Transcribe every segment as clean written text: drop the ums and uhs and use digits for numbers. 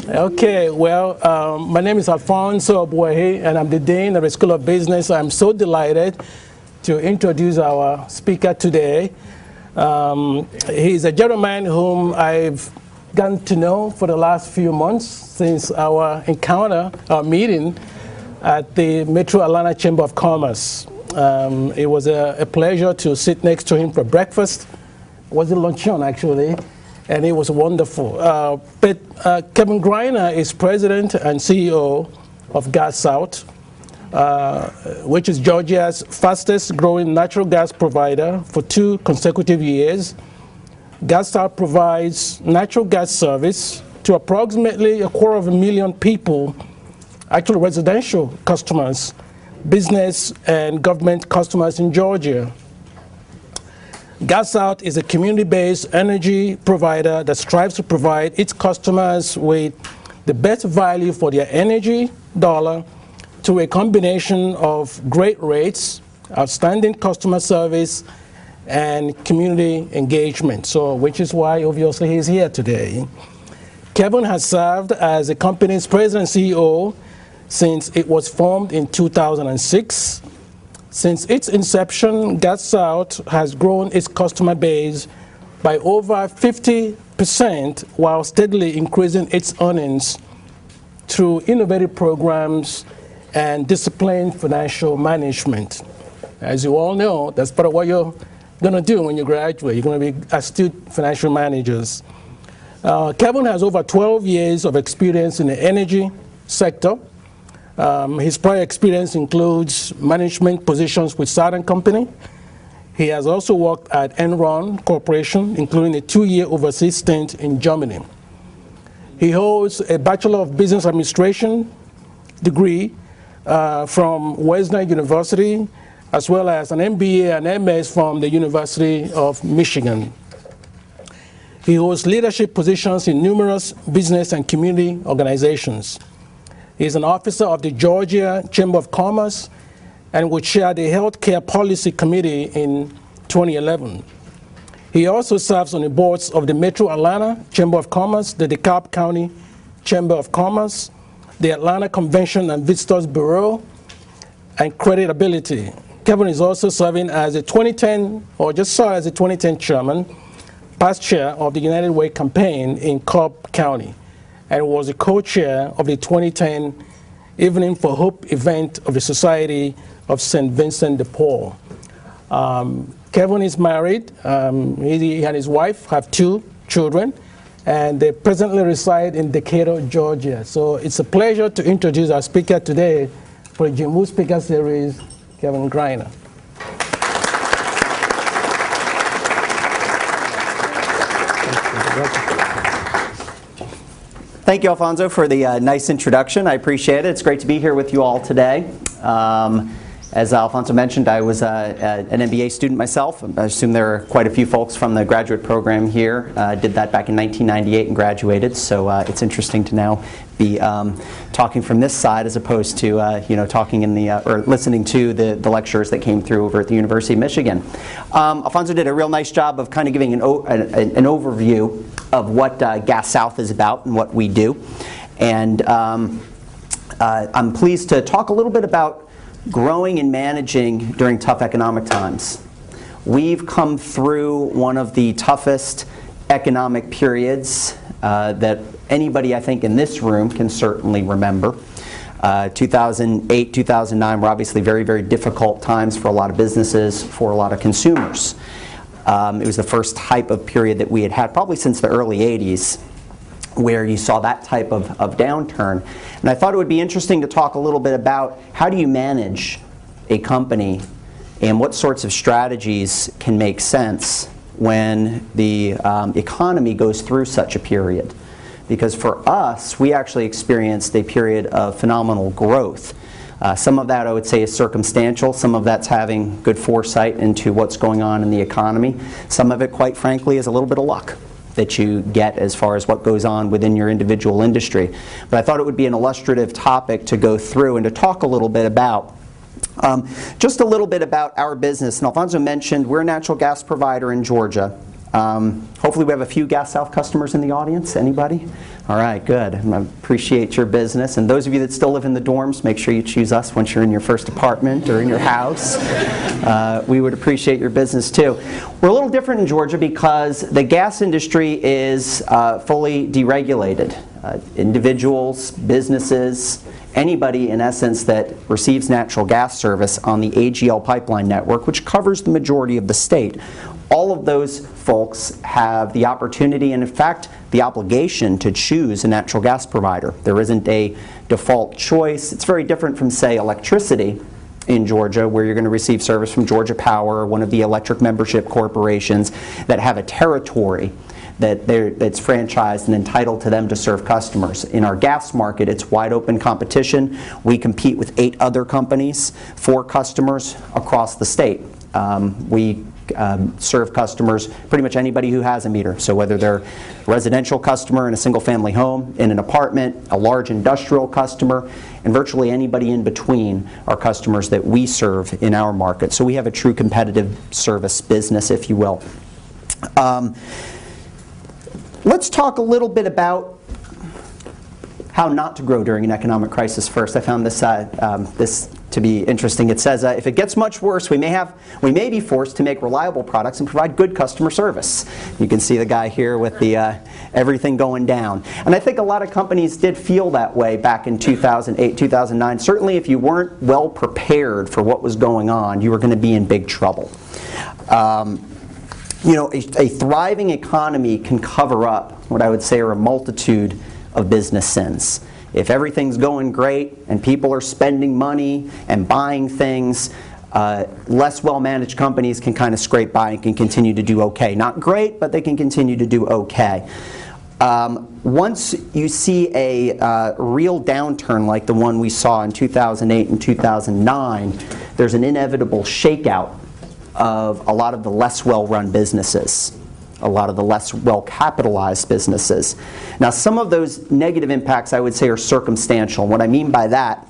Okay, well, my name is Alfonso Abuehi, and I'm the Dean of the School of Business. I'm so delighted to introduce our speaker today. He's a gentleman whom I've gotten to know for the last few months since our encounter, our meeting at the Metro Atlanta Chamber of Commerce. It was a pleasure to sit next to him for breakfast. It was a luncheon, actually, and it was wonderful. But Kevin Greiner is president and CEO of Gas South, which is Georgia's fastest growing natural gas provider for 2 consecutive years. Gas South provides natural gas service to approximately 250,000 people, actually residential customers, business and government customers in Georgia. Gas South is a community-based energy provider that strives to provide its customers with the best value for their energy dollar through a combination of great rates, outstanding customer service, and community engagement, which is why obviously he's here today. Kevin has served as the company's president and CEO since it was formed in 2006. Since its inception, Gas South has grown its customer base by over 50% while steadily increasing its earnings through innovative programs and disciplined financial management. As you all know, that's part of what you're going to do when you graduate. You're going to be astute financial managers. Kevin has over 12 years of experience in the energy sector. His prior experience includes management positions with Southern Company. He has also worked at Enron Corporation, including a 2-year overseas stint in Germany. He holds a Bachelor of Business Administration degree from Wesleyan University, as well as an MBA and MS from the University of Michigan. He holds leadership positions in numerous business and community organizations. He is an officer of the Georgia Chamber of Commerce and would chair the Healthcare Policy Committee in 2011. He also serves on the boards of the Metro Atlanta Chamber of Commerce, the DeKalb County Chamber of Commerce, the Atlanta Convention and Visitors Bureau, and Creditability. Kevin is also serving as a 2010, or just served as a 2010 chairman, past chair of the United Way campaign in Cobb County, and was a co-chair of the 2010 Evening for Hope event of the Society of St. Vincent de Paul. Kevin is married. He and his wife have 2 children, and they presently reside in Decatur, Georgia. So it's a pleasure to introduce our speaker today for the Jim Wu Speaker Series, Kevin Greiner. Thank you, Alfonso, for the nice introduction. I appreciate it. It's great to be here with you all today. As Alfonso mentioned, I was an MBA student myself. I assume there are quite a few folks from the graduate program here. Did that back in 1998 and graduated, so it's interesting to now be talking from this side as opposed to talking in the or listening to the lectures that came through over at the University of Michigan. Alfonso did a real nice job of kind of giving an overview of what Gas South is about and what we do, and I'm pleased to talk a little bit about growing and managing during tough economic times. We've come through one of the toughest economic periods that anybody, I think, in this room can certainly remember. 2008, 2009 were obviously very, very difficult times for a lot of businesses, for a lot of consumers. It was the first type of period that we had had probably since the early 80s where you saw that type of downturn. And I thought it would be interesting to talk a little bit about how do you manage a company and what sorts of strategies can make sense when the economy goes through such a period. Because for us, we actually experienced a period of phenomenal growth. Some of that I would say is circumstantial, some of that's having good foresight into what's going on in the economy. Some of it, quite frankly, is a little bit of luck that you get as far as what goes on within your individual industry. But I thought it would be an illustrative topic to go through and to talk a little bit about. Just a little bit about our business. And Alfonso mentioned we're a natural gas provider in Georgia. Hopefully we have a few Gas South customers in the audience. Anybody? All right, good. I appreciate your business. And those of you that still live in the dorms, make sure you choose us once you're in your first apartment or in your house. We would appreciate your business too. We're a little different in Georgia because the gas industry is fully deregulated. Individuals, businesses, anybody in essence that receives natural gas service on the AGL pipeline network, which covers the majority of the state, all of those folks have the opportunity and in fact the obligation to choose a natural gas provider. There isn't a default choice. It's very different from, say, electricity in Georgia, where you're going to receive service from Georgia Power or one of the electric membership corporations that have a territory that's franchised and entitled to them to serve customers. In our gas market, it's wide open competition. We compete with 8 other companies for customers across the state. We serve customers, pretty much anybody who has a meter. So whether they're a residential customer in a single family home, in an apartment, a large industrial customer, and virtually anybody in between are customers that we serve in our market. So we have a true competitive service business, if you will. Let's talk a little bit about how not to grow during an economic crisis first. I found this to be interesting. It says, if it gets much worse, we may be forced to make reliable products and provide good customer service. You can see the guy here with the everything going down. And I think a lot of companies did feel that way back in 2008, 2009. Certainly if you weren't well prepared for what was going on, you were going to be in big trouble. A thriving economy can cover up what I would say are a multitude of business sins. If everything's going great and people are spending money and buying things, less well-managed companies can kind of scrape by and can continue to do okay. Not great, but they can continue to do okay. Once you see a real downturn like the one we saw in 2008 and 2009, there's an inevitable shakeout of a lot of the less well-run businesses, a lot of the less well-capitalized businesses. Now, some of those negative impacts I would say are circumstantial. And what I mean by that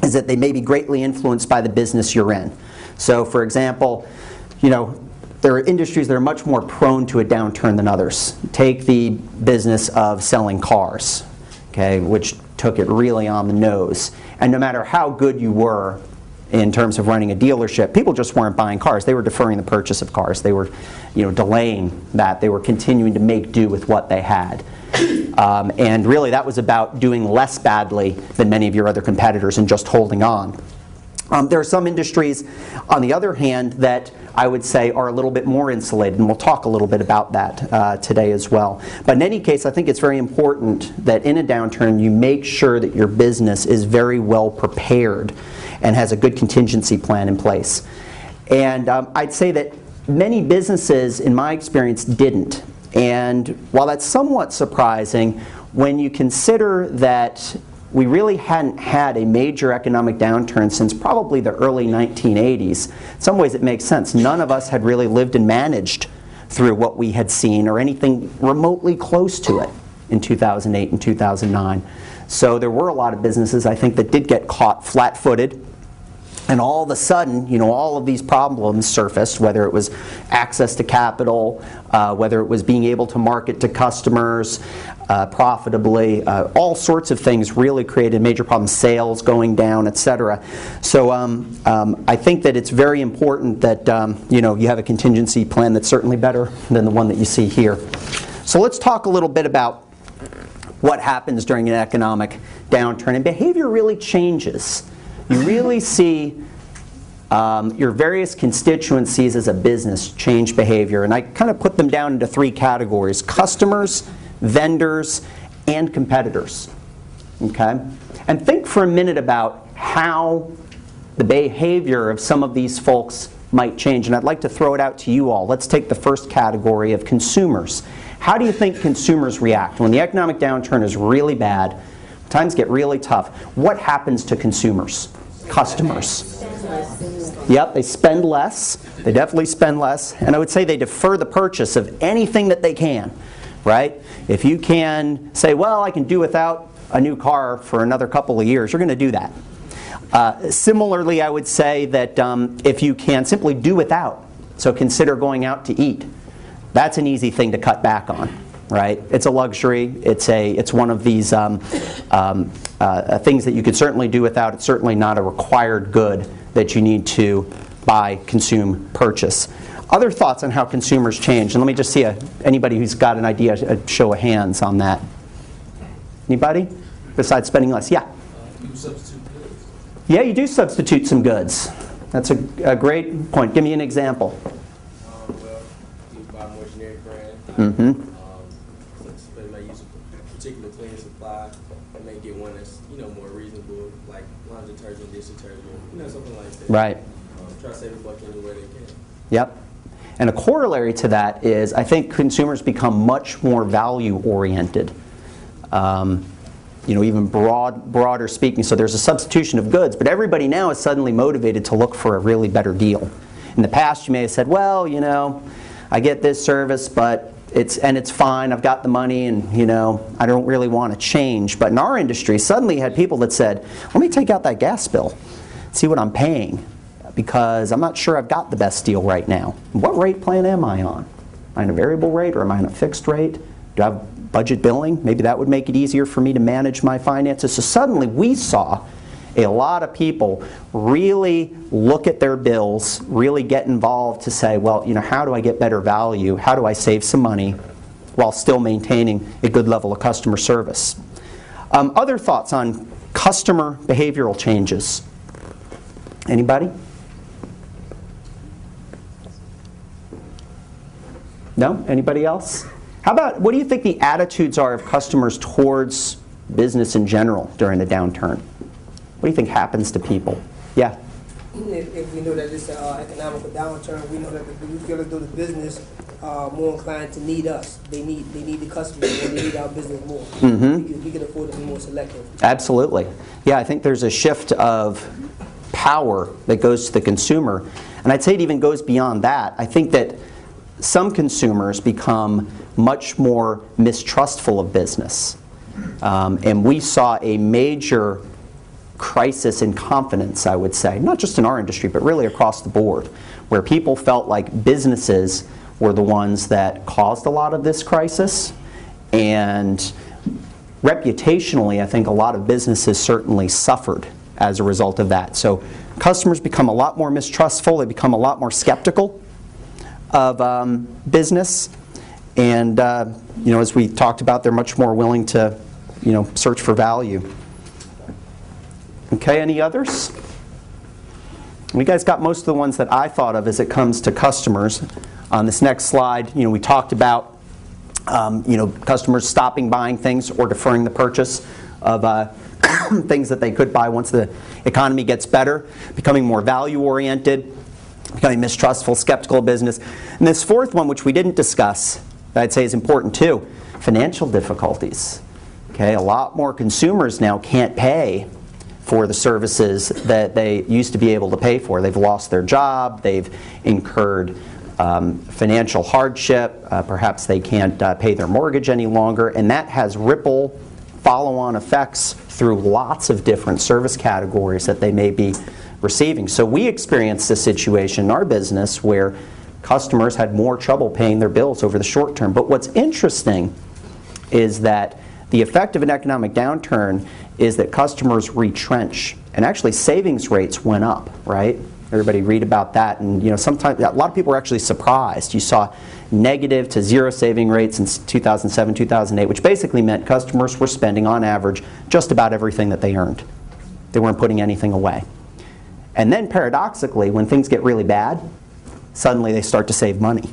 is that they may be greatly influenced by the business you're in. So, for example, there are industries that are much more prone to a downturn than others. Take the business of selling cars, okay, which took it really on the nose. And no matter how good you were in terms of running a dealership, people just weren't buying cars. They were deferring the purchase of cars. They were, delaying that. They were continuing to make do with what they had. And really that was about doing less badly than many of your other competitors and just holding on. There are some industries, on the other hand, that I would say are a little bit more insulated, and we'll talk a little bit about that today as well. But in any case, I think it's very important that in a downturn you make sure that your business is very well prepared and has a good contingency plan in place. And I'd say that many businesses, in my experience, didn't. And while that's somewhat surprising, when you consider that we really hadn't had a major economic downturn since probably the early 1980s, in some ways it makes sense. None of us had really lived and managed through what we had seen or anything remotely close to it in 2008 and 2009. So there were a lot of businesses, I think, that did get caught flat-footed. And all of a sudden, all of these problems surfaced, whether it was access to capital, whether it was being able to market to customers profitably, all sorts of things really created major problems, sales going down, etc. So I think that it's very important that you have a contingency plan that's certainly better than the one that you see here. So let's talk a little bit about what happens during an economic downturn. And behavior really changes. You really see your various constituencies as a business change behavior. And I kind of put them down into 3 categories: customers, vendors, and competitors. Okay? And think for a minute about how the behavior of some of these folks might change. And I'd like to throw it out to you all. Let's take the first category of consumers. How do you think consumers react? When the economic downturn is really bad, times get really tough, what happens to consumers? Customers. Yep, they spend less. They definitely spend less. And I would say they defer the purchase of anything that they can, right? If you can say, well, I can do without a new car for another couple of years, you're going to do that. Similarly, I would say that if you can simply do without, so consider going out to eat. That's an easy thing to cut back on, right? It's a luxury. It's one of these things that you could certainly do without. It's certainly not a required good that you need to buy, consume, purchase. Other thoughts on how consumers change? And let me just see anybody who's got an idea, a show of hands on that. Anybody? Besides spending less? Yeah? You substitute goods. Yeah, you do substitute some goods. That's a great point. Give me an example. Well, you buy more generic brand. Mm-hmm. They may use a particular cleaning supply. They may get one that's more reasonable, like laundry detergent, dish detergent, something like that. Right. Try to save a buck anywhere they can. Yep. And a corollary to that is I think consumers become much more value-oriented. Even broader speaking. So there's a substitution of goods, but everybody now is suddenly motivated to look for a really better deal. In the past, you may have said, well, I get this service, but it's fine. I've got the money, and I don't really want to change. But in our industry, suddenly you had people that said, let me take out that gas bill, see what I'm paying, because I'm not sure I've got the best deal right now. What rate plan am I on? Am I on a variable rate or am I on a fixed rate? Do I have budget billing? Maybe that would make it easier for me to manage my finances. So suddenly we saw a lot of people really look at their bills, really get involved to say, well, how do I get better value? How do I save some money while still maintaining a good level of customer service? Other thoughts on customer behavioral changes? Anybody? No? Anybody else? How about, what do you think the attitudes are of customers towards business in general during the downturn? What do you think happens to people? Yeah? If we know that it's an economical downturn, we know that we feel as though the business more inclined to need us. They need the customers, and they need our business more. Mm-hmm. We can afford to be more selective. Absolutely. Yeah, I think there's a shift of power that goes to the consumer. And I'd say it even goes beyond that. I think that some consumers become much more mistrustful of business. And we saw a major crisis in confidence, I would say, not just in our industry, but really across the board, where people felt like businesses were the ones that caused a lot of this crisis. And reputationally, I think a lot of businesses certainly suffered as a result of that. So customers become a lot more mistrustful. They become a lot more skeptical of business. And as we talked about, they're much more willing to search for value. Okay, any others? You guys got most of the ones that I thought of as it comes to customers. On this next slide, we talked about customers stopping buying things or deferring the purchase of things that they could buy once the economy gets better, becoming more value-oriented, becoming mistrustful, skeptical of business. And this fourth one, which we didn't discuss, that I'd say is important too, financial difficulties. Okay, a lot more consumers now can't pay for the services that they used to be able to pay for. They've lost their job, they've incurred financial hardship, perhaps they can't pay their mortgage any longer, and that has ripple follow-on effects through lots of different service categories that they may be receiving. So we experienced a situation in our business where customers had more trouble paying their bills over the short term. But what's interesting is that the effect of an economic downturn is that customers retrench, and actually savings rates went up, right? Everybody read about that, and sometimes a lot of people were actually surprised. You saw negative to zero saving rates in 2007, 2008, which basically meant customers were spending on average just about everything that they earned. They weren't putting anything away. And then paradoxically, when things get really bad, suddenly they start to save money.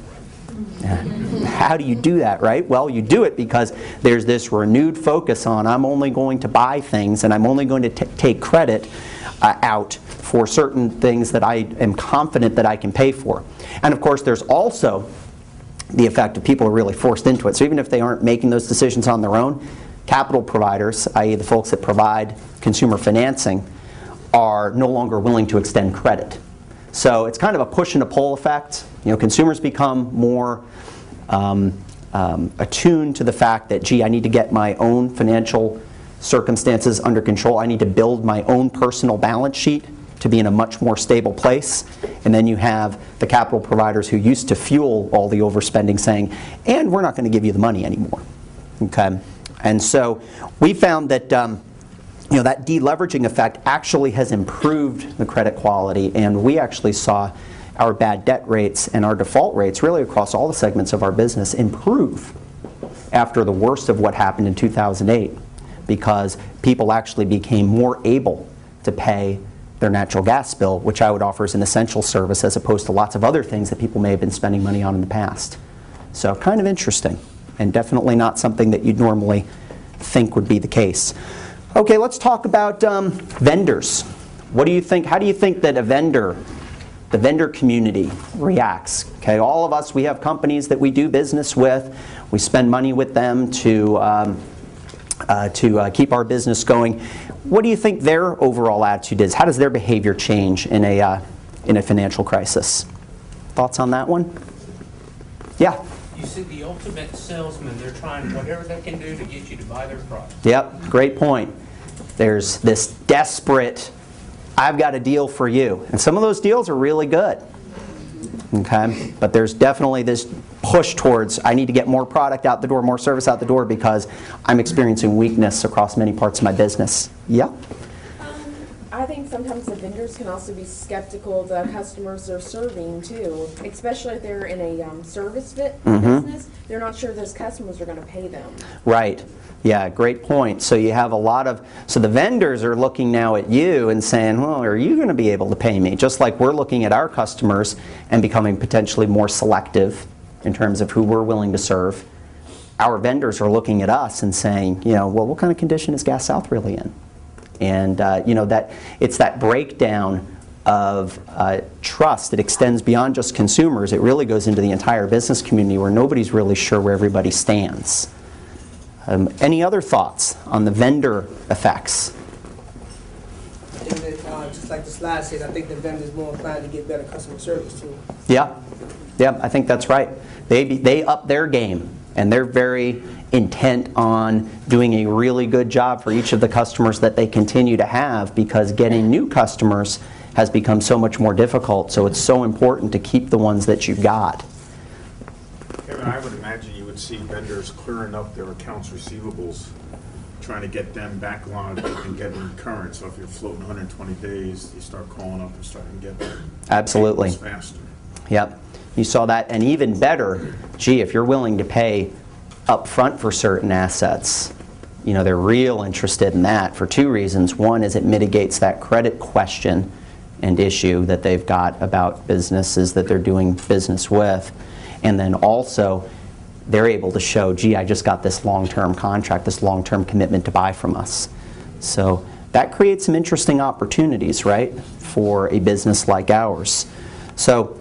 How do you do that, right? Well, you do it because there's this renewed focus on I'm only going to buy things and I'm only going to take credit out for certain things that I am confident that I can pay for. And of course, there's also the effect of people are really forced into it. So even if they aren't making those decisions on their own, capital providers, i.e. the folks that provide consumer financing, are no longer willing to extend credit. So it's kind of a push and a pull effect. Consumers become more attuned to the fact that, gee, I need to get my own financial circumstances under control. I need to build my own personal balance sheet to be in a much more stable place. And then you have the capital providers who used to fuel all the overspending saying, and we're not going to give you the money anymore. Okay? And so we found that that deleveraging effect actually has improved the credit quality, and we actually saw our bad debt rates and our default rates really across all the segments of our business improve after the worst of what happened in 2008, because people actually became more able to pay their natural gas bill, which I would offer as an essential service as opposed to lots of other things that people may have been spending money on in the past. So kind of interesting, and definitely not something that you'd normally think would be the case. Okay, let's talk about vendors. What do you think? How do you think that the vendor community reacts? Okay, all of us, we have companies that we do business with. We spend money with them to keep our business going. What do you think their overall attitude is? How does their behavior change in a financial crisis? Thoughts on that one? Yeah. You see the ultimate salesman, they're trying whatever they can do to get you to buy their product. Yep, great point. There's this desperate, I've got a deal for you. And some of those deals are really good. Okay? But there's definitely this push towards, I need to get more product out the door, more service out the door because I'm experiencing weakness across many parts of my business. Yeah? I think sometimes the vendors can also be skeptical of the customers they're serving too, especially if they're in a service business. They're not sure those customers are going to pay them. Right. Yeah, great point. So you have a lot of, so the vendors are looking now at you and saying, well, are you going to be able to pay me? Just like we're looking at our customers and becoming potentially more selective in terms of who we're willing to serve. Our vendors are looking at us and saying, well, what kind of condition is Gas South really in? And that it's that breakdown of trust that extends beyond just consumers. It really goes into the entire business community where nobody's really sure where everybody stands. Any other thoughts on the vendor effects? And then, just like the slide said, I think the vendor's more inclined to get better customer service too. Yeah, I think that's right. They up their game, and they're very intent on doing a really good job for each of the customers that they continue to have, because getting new customers has become so much more difficult. So it's so important to keep the ones that you've got. Kevin, I would imagine you would see vendors clearing up their accounts receivables, trying to get them backlogged and getting current. So if you're floating 120 days, you start calling up and starting to get them Absolutely faster. Yep, you saw that. And even better, if you're willing to pay up front for certain assets, they're real interested in that for two reasons. One is it mitigates that credit question and issue that they've got about businesses that they're doing business with. And then also, they're able to show, I just got this long-term contract, this long-term commitment to buy from us. So that creates some interesting opportunities, right, for a business like ours. So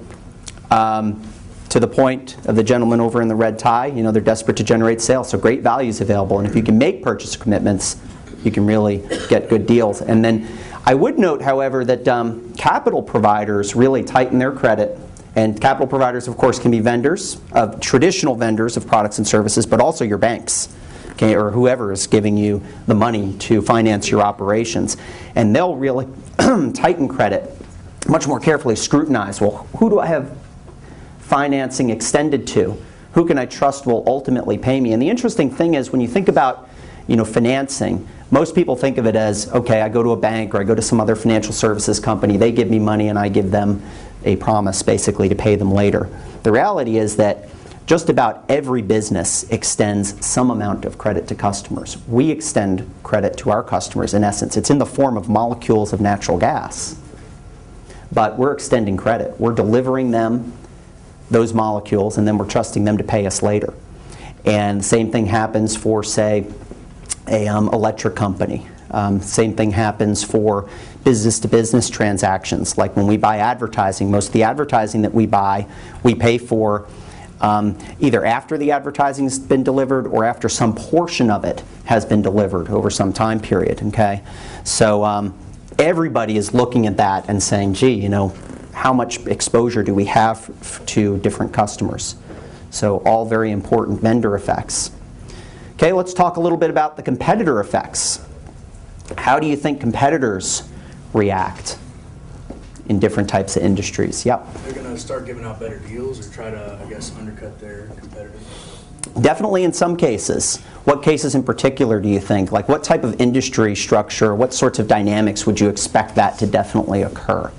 to the point of the gentleman over in the red tie, they're desperate to generate sales, so great value is available. And if you can make purchase commitments, you can really get good deals. And then I would note, however, that capital providers really tighten their credit. And capital providers, of course, can be vendors, traditional vendors of products and services, but also your banks, okay, or whoever is giving you the money to finance your operations. And they'll really tighten credit, much more carefully scrutinize, well, who do I have financing extended to? Who can I trust will ultimately pay me? And the interesting thing is, when you think about financing, most people think of it as, okay, I go to a bank or I go to some other financial services company, they give me money and I give them a promise basically to pay them later. The reality is that just about every business extends some amount of credit to customers. We extend credit to our customers, in essence. It's in the form of molecules of natural gas. But we're extending credit. We're delivering them those molecules, and then we're trusting them to pay us later. And the same thing happens for, say, a electric company. Same thing happens for business-to-business transactions. Like when we buy advertising, most of the advertising that we buy, we pay for either after the advertising has been delivered or after some portion of it has been delivered over some time period. Okay, so everybody is looking at that and saying, how much exposure do we have to different customers? So all very important vendor effects. Okay, let's talk a little bit about the competitor effects. How do you think competitors react in different types of industries. Yep. They're going to start giving out better deals or try to, I guess, undercut their competitors? Definitely in some cases. What cases in particular do you think? Like what type of industry structure, what sorts of dynamics would you expect that to definitely occur?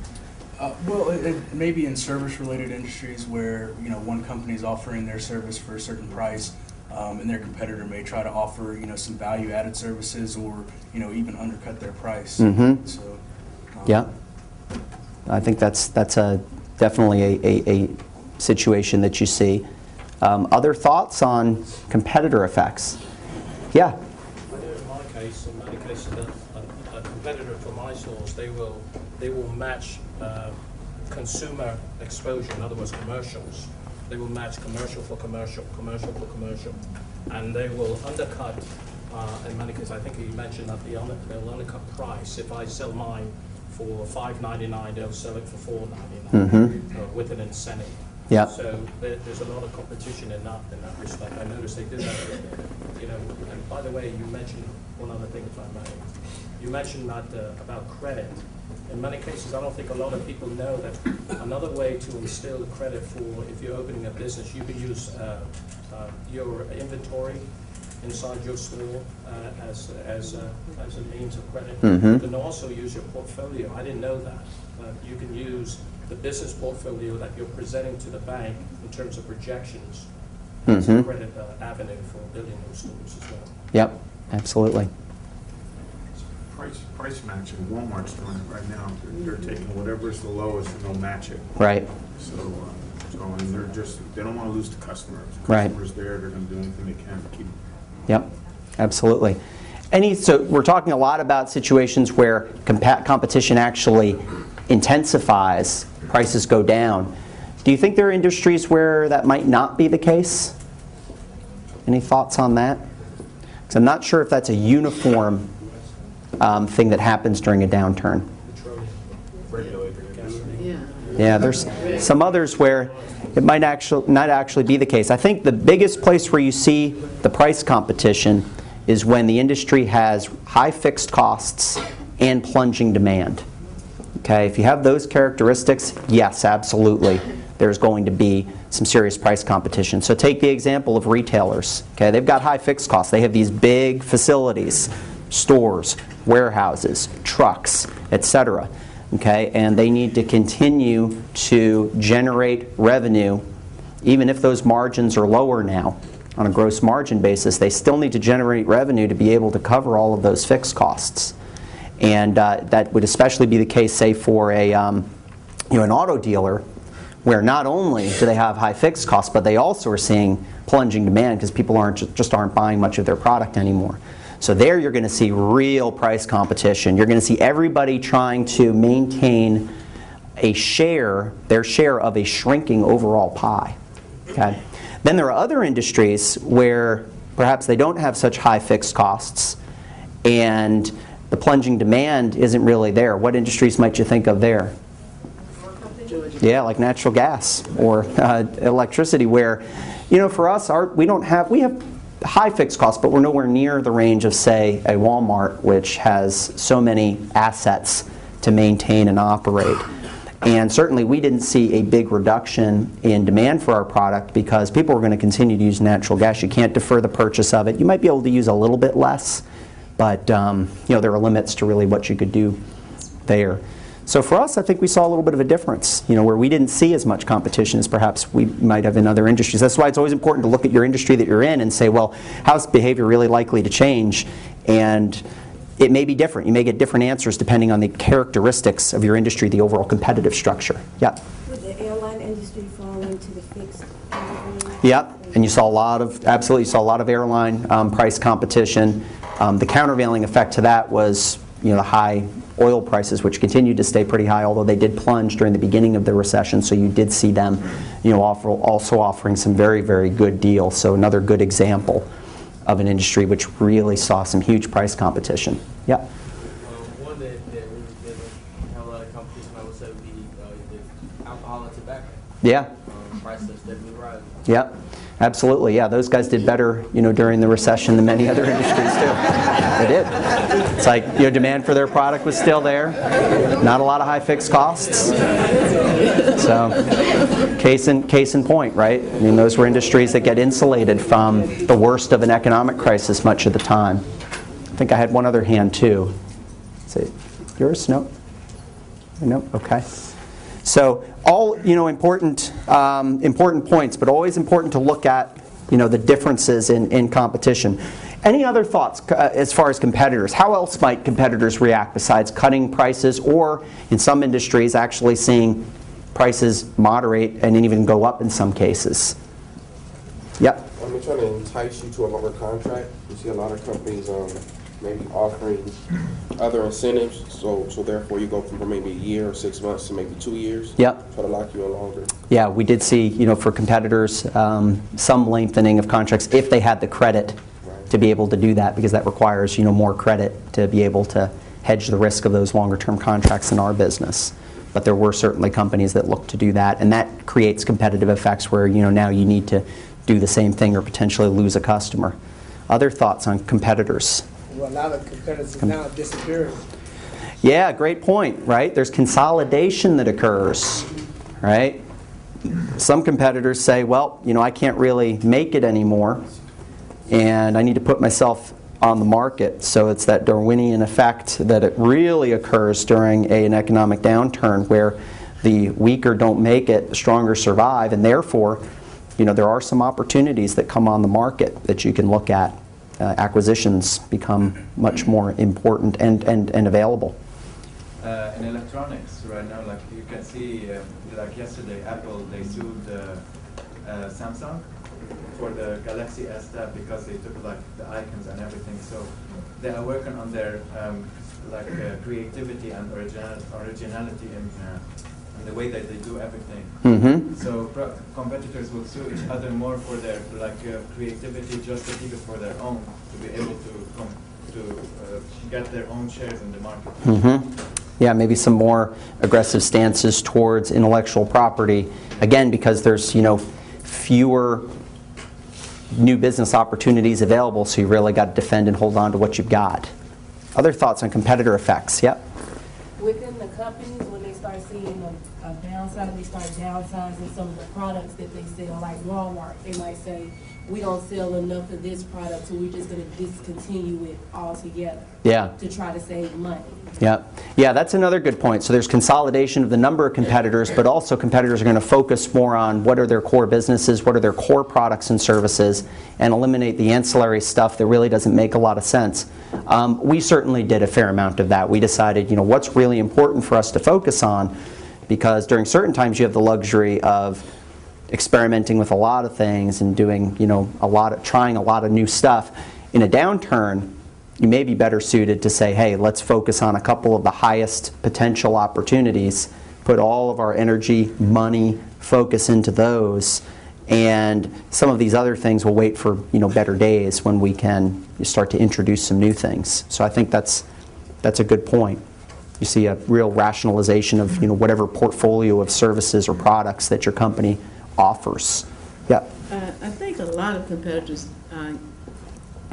Well, it may be in service-related industries where, one company is offering their service for a certain price, and their competitor may try to offer, some value-added services or, even undercut their price. Mm-hmm. So, yeah. I think that's definitely a situation that you see. Other thoughts on competitor effects? Yeah. I know in my case, in many cases, a competitor to my source, they will match consumer exposure, in other words, commercials. They will match commercial for commercial, commercial for commercial, and they will undercut. In many cases, I think you mentioned that they'll undercut price. If I sell mine for $5.99, they'll sell it for $4.99 with an incentive. Yeah. So there's a lot of competition in that respect. I noticed they do that, and by the way, you mentioned one other thing, if I may. You mentioned that about credit. In many cases, I don't think a lot of people know that another way to instill credit for, if you're opening a business, you can use your inventory inside your store as a means of credit. Mm-hmm. You can also use your portfolio. I didn't know that. You can use the business portfolio that you're presenting to the bank in terms of projections as a credit avenue for building those stores as well. Yep, absolutely. Price matching, Walmart's doing it right now. They're taking whatever's the lowest and they'll match it. Right. So and they don't want to lose the customer. If the Right. customer's there, they're going to do anything they can to keep them. Yep, absolutely. So we're talking a lot about situations where competition actually intensifies, prices go down. Do you think there are industries where that might not be the case? Any thoughts on that? Because I'm not sure if that's a uniform thing that happens during a downturn. Yeah, there's some others where it might not actually be the case. I think the biggest place where you see the price competition is when the industry has high fixed costs and plunging demand. Okay, if you have those characteristics, yes, absolutely, there's going to be some serious price competition. So take the example of retailers. Okay, they've got high fixed costs. They have these big facilities, stores, warehouses, trucks, etc. Okay, and they need to continue to generate revenue, even if those margins are lower now. On a gross margin basis, they still need to generate revenue to be able to cover all of those fixed costs. And that would especially be the case, say, for an auto dealer, where not only do they have high fixed costs, but they also are seeing plunging demand because people just aren't buying much of their product anymore. So there you're going to see real price competition. You're going to see everybody trying to maintain their share of a shrinking overall pie. Okay? Then there are other industries where perhaps they don't have such high fixed costs and the plunging demand isn't really there. What industries might you think of there? Yeah, like natural gas or electricity, where, for us, we have high fixed costs, but we're nowhere near the range of, say, a Walmart, which has so many assets to maintain and operate. And certainly we didn't see a big reduction in demand for our product because people were going to continue to use natural gas. You can't defer the purchase of it. You might be able to use a little bit less, but there are limits to really what you could do there. So for us, I think we saw a little bit of a difference, where we didn't see as much competition as perhaps we might have in other industries. That's why it's always important to look at your industry that you're in and say, well, how's behavior really likely to change? And it may be different. You may get different answers depending on the characteristics of your industry, the overall competitive structure. Yeah? Would the airline industry fall into the fixed category? Yep, and you saw a lot of airline price competition. The countervailing effect to that was the high oil prices, which continued to stay pretty high, although they did plunge during the beginning of the recession. So you did see them, also offering some very, very good deals. So another good example of an industry which really saw some huge price competition. Yeah. One that really didn't have a lot of competition, I would say, would be with alcohol and tobacco. Yeah. Prices definitely rising. Yep, absolutely. Yeah, those guys did better, during the recession than many other industries too. They did. It's like, demand for their product was still there. Not a lot of high fixed costs. So, case in point, right? I mean, those were industries that get insulated from the worst of an economic crisis much of the time. I think I had one other hand too. Is it yours? No? No? Okay. So all important points, but always important to look at the differences in competition. Any other thoughts as far as competitors? How else might competitors react besides cutting prices, or in some industries actually seeing prices moderate and even go up in some cases? Yep. When they're trying to entice you to a longer contract, you see a lot of companies maybe offering other incentives, so therefore you go from maybe a year or 6 months to maybe 2 years. Yep. Try to lock you in longer. Yeah, we did see, for competitors, some lengthening of contracts if they had the credit to be able to do that, because that requires, more credit to be able to hedge the risk of those longer term contracts in our business. But there were certainly companies that looked to do that, and that creates competitive effects where, now you need to do the same thing or potentially lose a customer. Other thoughts on competitors? Well, a lot of competitors now disappearing. Yeah, great point, right? There's consolidation that occurs, right? Some competitors say, well, I can't really make it anymore, and I need to put myself on the market. So it's that Darwinian effect that it really occurs during an economic downturn, where the weaker don't make it, the stronger survive, and therefore, there are some opportunities that come on the market that you can look at. Acquisitions become much more important and available. In electronics right now, like you can see, like yesterday, Apple, they sued Samsung for the Galaxy S Tab because they took like the icons and everything. So they are working on their creativity and originality in the way that they do everything. Mm-hmm. So competitors will sue each other more for their creativity, just to keep it for their own, to be able to get their own shares in the market. Mm-hmm. Yeah, maybe some more aggressive stances towards intellectual property. Again, because there's fewer new business opportunities available, so you really got to defend and hold on to what you've got. Other thoughts on competitor effects? Yep. Within the companies, when they start seeing a downside, they start downsizing some of the products that they sell, like Walmart. They might say, we don't sell enough of this product, so we're just going to discontinue it altogether. Yeah. To try to save money. Yeah, that's another good point. So there's consolidation of the number of competitors, but also competitors are going to focus more on what are their core businesses, what are their core products and services, and eliminate the ancillary stuff that really doesn't make a lot of sense. We certainly did a fair amount of that. We decided, what's really important for us to focus on, because during certain times you have the luxury of experimenting with a lot of things and doing, trying a lot of new stuff. In a downturn, you may be better suited to say, hey, let's focus on a couple of the highest potential opportunities, put all of our energy, money, focus into those, and some of these other things will wait for better days when we can start to introduce some new things. So I think that's a good point. You see a real rationalization of whatever portfolio of services or products that your company offers. Yeah. I think a lot of competitors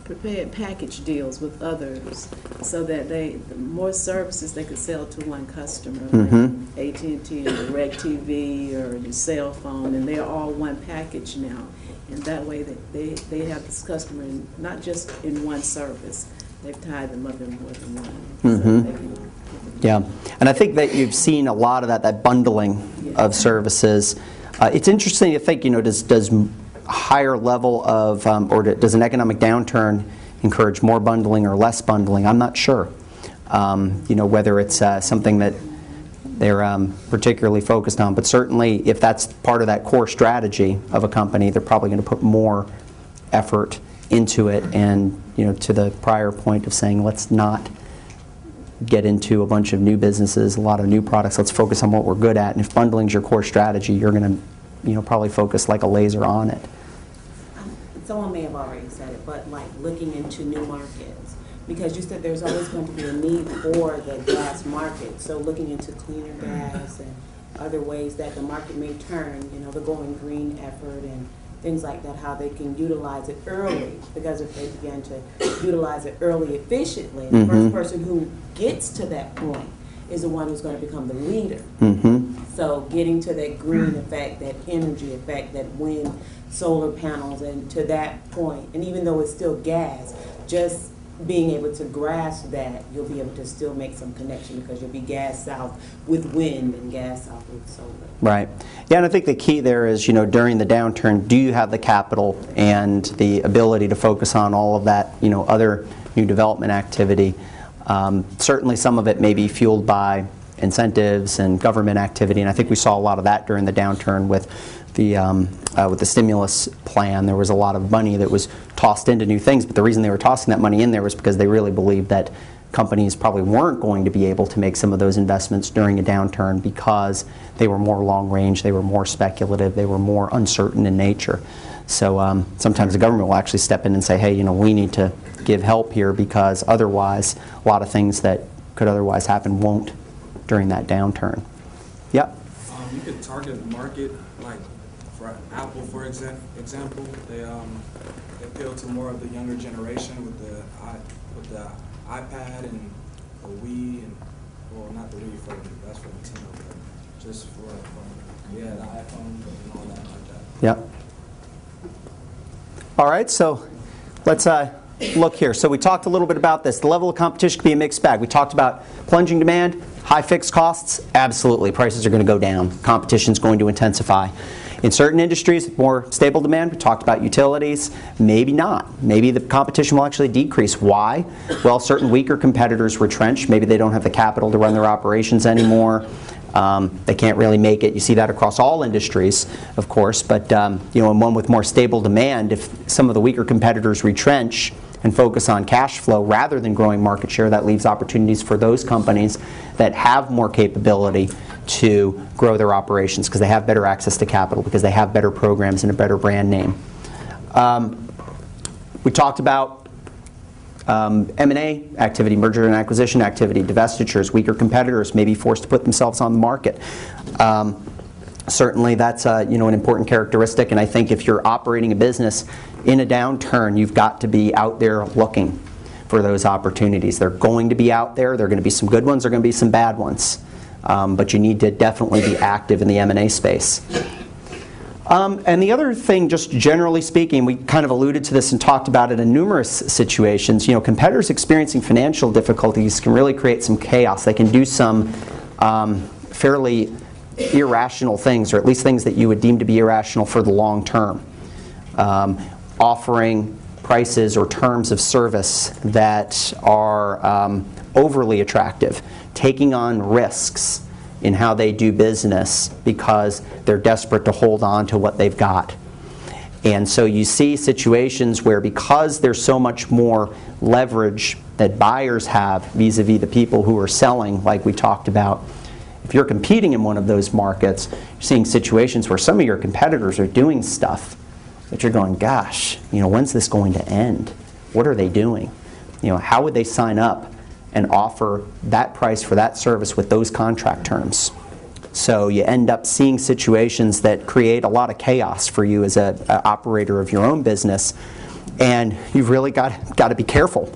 prepared package deals with others so that the more services they could sell to one customer, Mm-hmm. like AT&T or DirecTV or your cell phone, and they're all one package now. And that way they have this customer not just in one service. They've tied them up in more than one. Mm-hmm. Yeah, and I think that you've seen a lot of that bundling of services. It's interesting to think, does higher level of, or does an economic downturn encourage more bundling or less bundling? I'm not sure. Whether it's something that they're particularly focused on, but certainly if that's part of that core strategy of a company, they're probably going to put more effort into it. And to the prior point of saying, let's not get into a bunch of new businesses, a lot of new products. Let's focus on what we're good at. And if bundling is your core strategy, you're going to probably focus like a laser on it. Someone may have already said it, but like looking into new markets, because you said there's always going to be a need for the gas market. So looking into cleaner gas and other ways that the market may turn, you know, the Going Green effort and things like that, how they can utilize it early, because if they begin to utilize it early efficiently, the first person who gets to that point is the one who's going to become the leader. So getting to that green effect, that energy effect, that wind, solar panels, and to that point, and even though it's still gas, just being able to grasp that, you'll be able to still make some connection, because you'll be gas south with wind and gas south with solar. Right. Yeah, and I think the key there is, you know, during the downturn, do you have the capital and the ability to focus on all of that, you know, other new development activity? Certainly some of it may be fueled by incentives and government activity, and I think we saw a lot of that during the downturn with the stimulus plan. There was a lot of money that was tossed into new things, but the reason they were tossing that money in there was because they really believed that companies probably weren't going to be able to make some of those investments during a downturn because they were more long range, they were more speculative, they were more uncertain in nature. So sometimes the government will actually step in and say, hey, you know, we need to give help here, because otherwise a lot of things that could otherwise happen won't during that downturn. Yep. You could target the market, like for Apple, for example, they appeal to more of the younger generation with the iPad and the Wii, and well, not the Wii, that's for the Nintendo, but just for the iPhone and all that like that. Yep. All right, so let's look here. So we talked a little bit about this. The level of competition can be a mixed bag. We talked about plunging demand, high fixed costs. Absolutely, prices are going to go down. Competition is going to intensify. In certain industries, more stable demand. We talked about utilities. Maybe not. Maybe the competition will actually decrease. Why? Well, certain weaker competitors retrench. Maybe they don't have the capital to run their operations anymore. They can't really make it. You see that across all industries, of course, but you know, in one with more stable demand, if some of the weaker competitors retrench and focus on cash flow rather than growing market share, that leaves opportunities for those companies that have more capability to grow their operations, because they have better access to capital, because they have better programs and a better brand name. We talked about M&A activity, merger and acquisition activity, divestitures. Weaker competitors may be forced to put themselves on the market. Certainly that's you know, an important characteristic, and I think if you're operating a business in a downturn, you've got to be out there looking for those opportunities. They're going to be out there. There are going to be some good ones. There are going to be some bad ones. But you need to definitely be active in the M&A space. And the other thing, just generally speaking, we kind of alluded to this and talked about it in numerous situations. You know, competitors experiencing financial difficulties can really create some chaos. They can do some fairly irrational things, or at least things that you would deem to be irrational for the long term. Offering prices or terms of service that are overly attractive, taking on risks in how they do business because they're desperate to hold on to what they've got. And so you see situations where, because there's so much more leverage that buyers have vis-a-vis the people who are selling, like we talked about, if you're competing in one of those markets, you're seeing situations where some of your competitors are doing stuff that you're going, gosh, you know, when's this going to end? What are they doing? You know, how would they sign up and offer that price for that service with those contract terms? So you end up seeing situations that create a lot of chaos for you as an operator of your own business, and you've really got to be careful,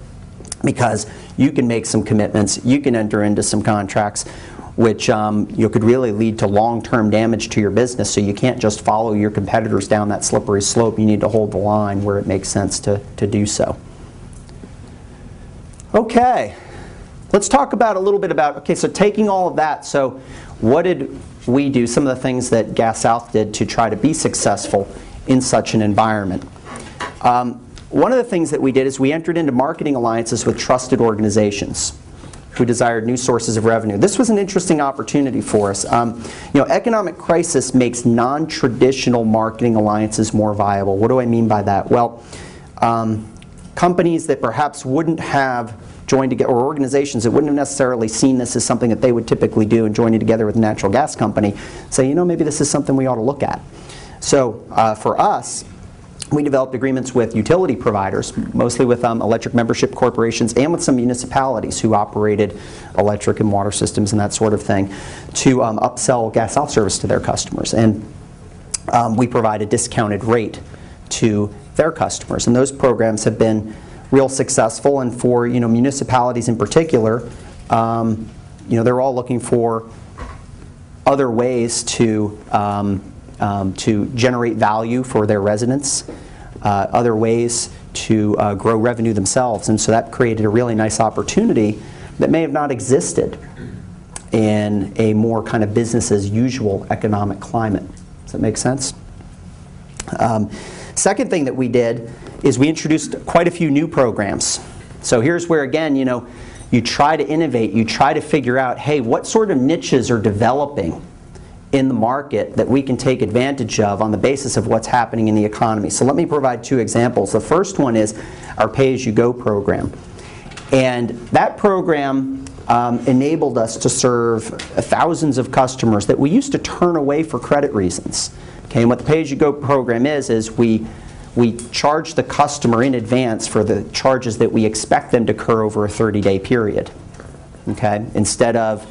because you can make some commitments, you can enter into some contracts which you could really lead to long-term damage to your business. So you can't just follow your competitors down that slippery slope. You need to hold the line where it makes sense to do so. Okay, let's talk about a little bit about, okay, so taking all of that, so what did we do, some of the things that Gas South did to try to be successful in such an environment. One of the things that we did is we entered into marketing alliances with trusted organizations who desired new sources of revenue. This was an interesting opportunity for us. You know, economic crisis makes non-traditional marketing alliances more viable. What do I mean by that? Well, companies that perhaps wouldn't have joined together, or organizations that wouldn't have necessarily seen this as something that they would typically do, and joining together with a natural gas company, say, you know, maybe this is something we ought to look at. So for us, we developed agreements with utility providers, mostly with electric membership corporations and with some municipalities who operated electric and water systems and that sort of thing, to upsell gas self-service to their customers. And we provide a discounted rate to their customers. And those programs have been real successful. And for municipalities in particular, they're all looking for other ways to generate value for their residents, other ways to grow revenue themselves. And so that created a really nice opportunity that may have not existed in a more kind of business as usual economic climate. Does that make sense? Second thing that we did is we introduced quite a few new programs. So here's where, again, you try to innovate, you try to figure out, hey, what sort of niches are developing in the market that we can take advantage of on the basis of what's happening in the economy. So let me provide two examples. The first one is our pay-as-you-go program. And that program enabled us to serve thousands of customers that we used to turn away for credit reasons. Okay, and what the pay-as-you-go program is we charge the customer in advance for the charges that we expect them to occur over a 30-day period. Okay, instead of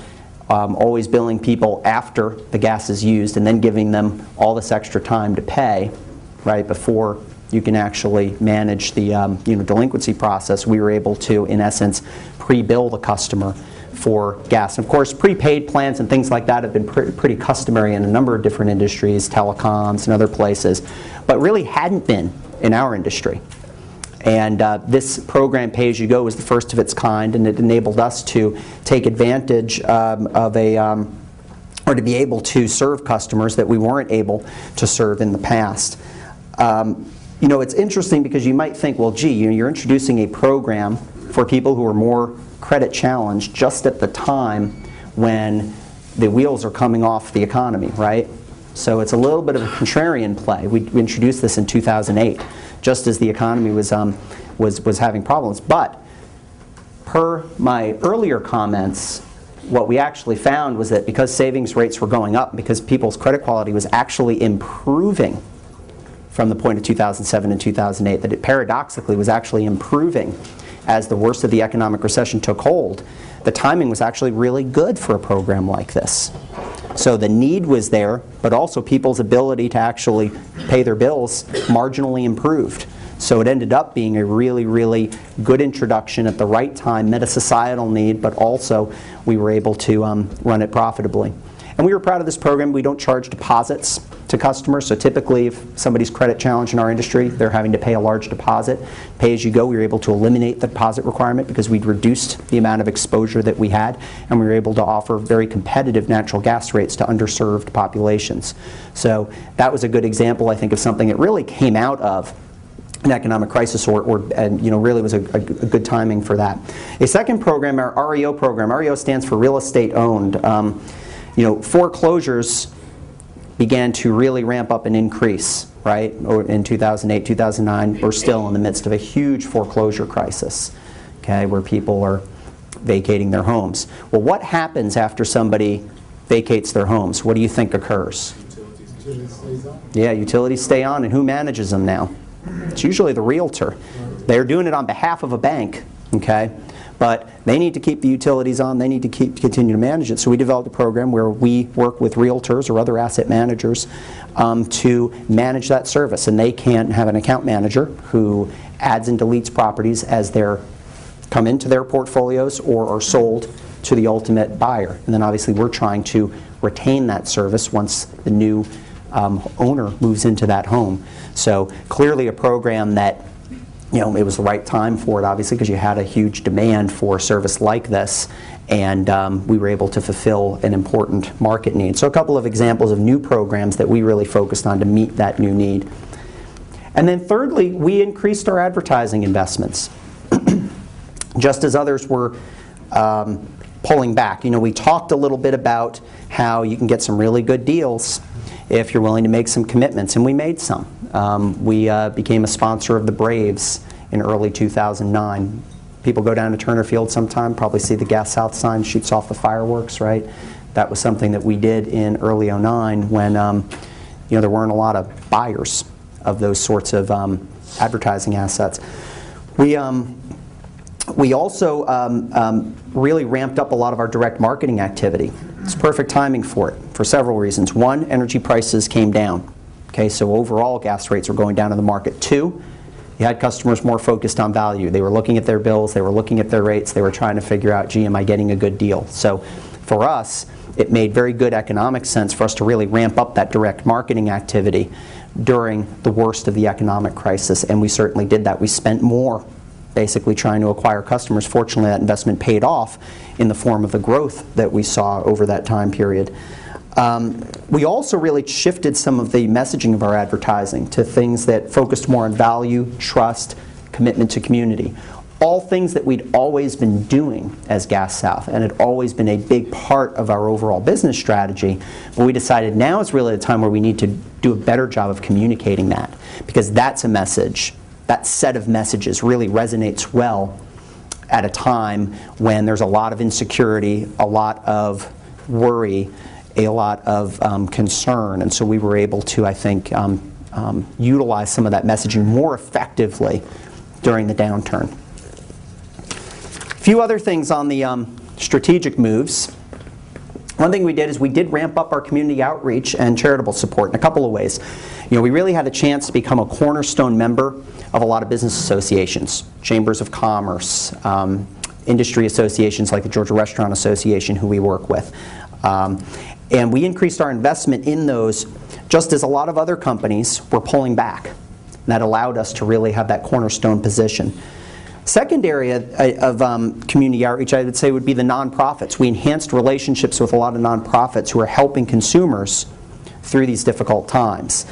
always billing people after the gas is used and then giving them all this extra time to pay, right, before you can actually manage the delinquency process, we were able to, in essence, pre-bill the customer for gas. And of course, prepaid plans and things like that have been pretty customary in a number of different industries, telecoms and other places, but really hadn't been in our industry. And this program, Pay-As-You-Go, was the first of its kind, and it enabled us to take advantage of or to be able to serve customers that we weren't able to serve in the past. It's interesting because you might think, well, gee, you're introducing a program for people who are more credit challenged just at the time when the wheels are coming off the economy, right? So it's a little bit of a contrarian play. We introduced this in 2008. Just as the economy was having problems. But per my earlier comments, what we actually found was that because savings rates were going up, because people's credit quality was actually improving from the point of 2007 and 2008, that it paradoxically was actually improving as the worst of the economic recession took hold, the timing was actually really good for a program like this. So the need was there, but also people's ability to actually pay their bills marginally improved. So it ended up being a really, really good introduction at the right time, met a societal need, but also we were able to run it profitably. And we were proud of this program. We don't charge deposits to customers. So typically, if somebody's credit challenged in our industry, they're having to pay a large deposit. Pay-as-you-go, we were able to eliminate the deposit requirement because we'd reduced the amount of exposure that we had, and we were able to offer very competitive natural gas rates to underserved populations. So that was a good example, I think, of something that really came out of an economic crisis, and really was a good timing for that. A second program, our REO program. REO stands for Real Estate Owned. Foreclosures began to really ramp up and increase, right? In 2008, 2009, we're still in the midst of a huge foreclosure crisis, okay, where people are vacating their homes. Well, what happens after somebody vacates their homes? What do you think occurs? Utilities stays on. Yeah, utilities stay on, and who manages them now? It's usually the realtor. They're doing it on behalf of a bank, okay? But they need to keep the utilities on, they need to continue to manage it. So we developed a program where we work with realtors or other asset managers to manage that service. And they can have an account manager who adds and deletes properties as they come into their portfolios or are sold to the ultimate buyer. And then obviously we're trying to retain that service once the new owner moves into that home. So clearly a program that it was the right time for it, obviously, because you had a huge demand for a service like this, and we were able to fulfill an important market need. So a couple of examples of new programs that we really focused on to meet that new need. And then thirdly, we increased our advertising investments. Just as others were pulling back. We talked a little bit about how you can get some really good deals if you're willing to make some commitments, and we made some. We became a sponsor of the Braves in early 2009. People go down to Turner Field sometime, probably see the Gas South sign, shoots off the fireworks, right? That was something that we did in early 2009 when there weren't a lot of buyers of those sorts of advertising assets. We also really ramped up a lot of our direct marketing activity. It's perfect timing for it for several reasons. One, energy prices came down. Okay, so overall gas rates were going down in the market. Two, you had customers more focused on value. They were looking at their bills, they were looking at their rates, they were trying to figure out, gee, am I getting a good deal? So for us, it made very good economic sense for us to really ramp up that direct marketing activity during the worst of the economic crisis, and we certainly did that. We spent more basically trying to acquire customers. Fortunately, that investment paid off in the form of the growth that we saw over that time period. We also really shifted some of the messaging of our advertising to things that focused more on value, trust, commitment to community. All things that we'd always been doing as Gas South and had always been a big part of our overall business strategy, but we decided now is really the time where we need to do a better job of communicating that, because that's a message. That set of messages really resonates well at a time when there's a lot of insecurity, a lot of worry, a lot of concern, and so we were able to, I think, utilize some of that messaging more effectively during the downturn. A few other things on the strategic moves. One thing we did is we did ramp up our community outreach and charitable support in a couple of ways. You know, we really had a chance to become a cornerstone member of a lot of business associations, chambers of commerce, industry associations like the Georgia Restaurant Association, who we work with. And we increased our investment in those just as a lot of other companies were pulling back. And that allowed us to really have that cornerstone position. Second area of community outreach, I would say, would be the nonprofits. We enhanced relationships with a lot of nonprofits who are helping consumers through these difficult times.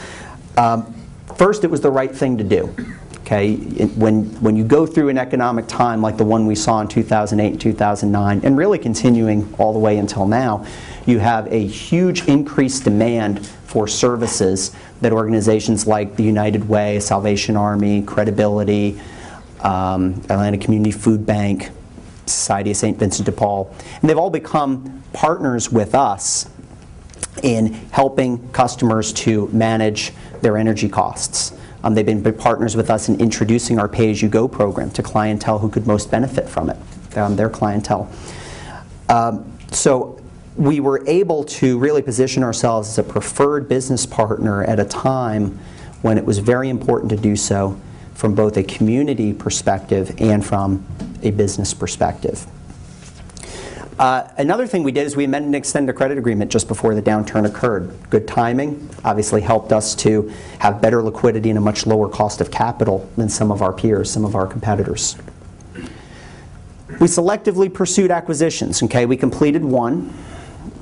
First, it was the right thing to do. Okay, when you go through an economic time like the one we saw in 2008 and 2009, and really continuing all the way until now, you have a huge increased demand for services that organizations like the United Way, Salvation Army, Credibility, Atlanta Community Food Bank, Society of St. Vincent de Paul, and they've all become partners with us in helping customers to manage their energy costs. They've been big partners with us in introducing our pay-as-you-go program to clientele who could most benefit from it, their clientele. So we were able to really position ourselves as a preferred business partner at a time when it was very important to do so from both a community perspective and from a business perspective. Another thing we did is we amended and extended a credit agreement just before the downturn occurred. Good timing, obviously helped us to have better liquidity and a much lower cost of capital than some of our peers, some of our competitors. We selectively pursued acquisitions. Okay, we completed one